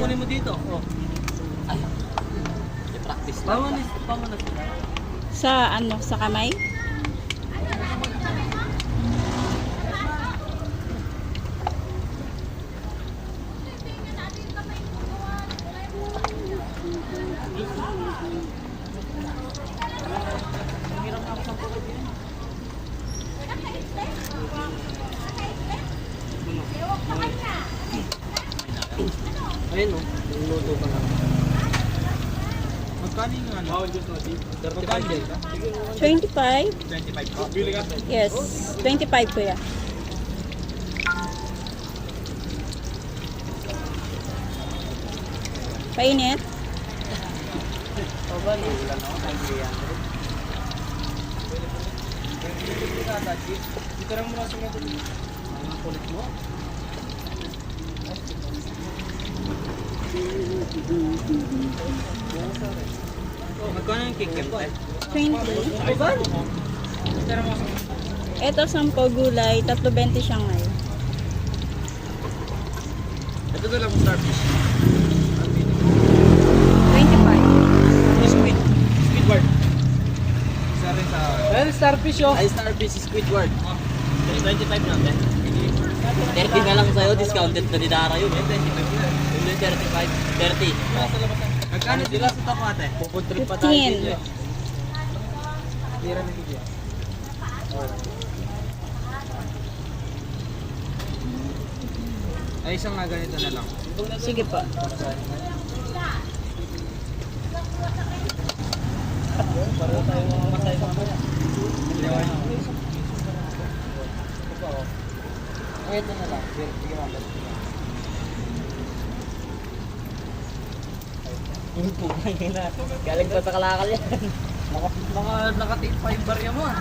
kunin mo dito. Oh. Ay. I-practice lang. Pamanas. Sa ano, sa kamay? Ayun o. Luto ka lang. Magkano yung ano? Magkano din? 25? 25 ko. Bili ka? Yes, 25 kuya. Painit? Itarang mo na sa mga kulit mo. Magkano yung cake mo? 20. Itarang mo sa Ito 10 gulay, 3.20 siya ngayon. ito na lang starfish. 25. Squidward. Isa rin sa... Well, starfish oh. Ay, Starfish Squidward. 25 natin. 30 na lang sa'yo. Discounted na ni Dara yun. 25 na. Hindi, 35. 30. Magkano sila sa takate? Pupuntrip pa tayo 15. dito eh. Tira na video. Ay, isang nga ganito na lang. Sige po. Pareho tayo mga masay mamaya. Ito na lang. Sige mga Galing pa sa kalakal yan. Mga nakatip pa yung barya mo ah.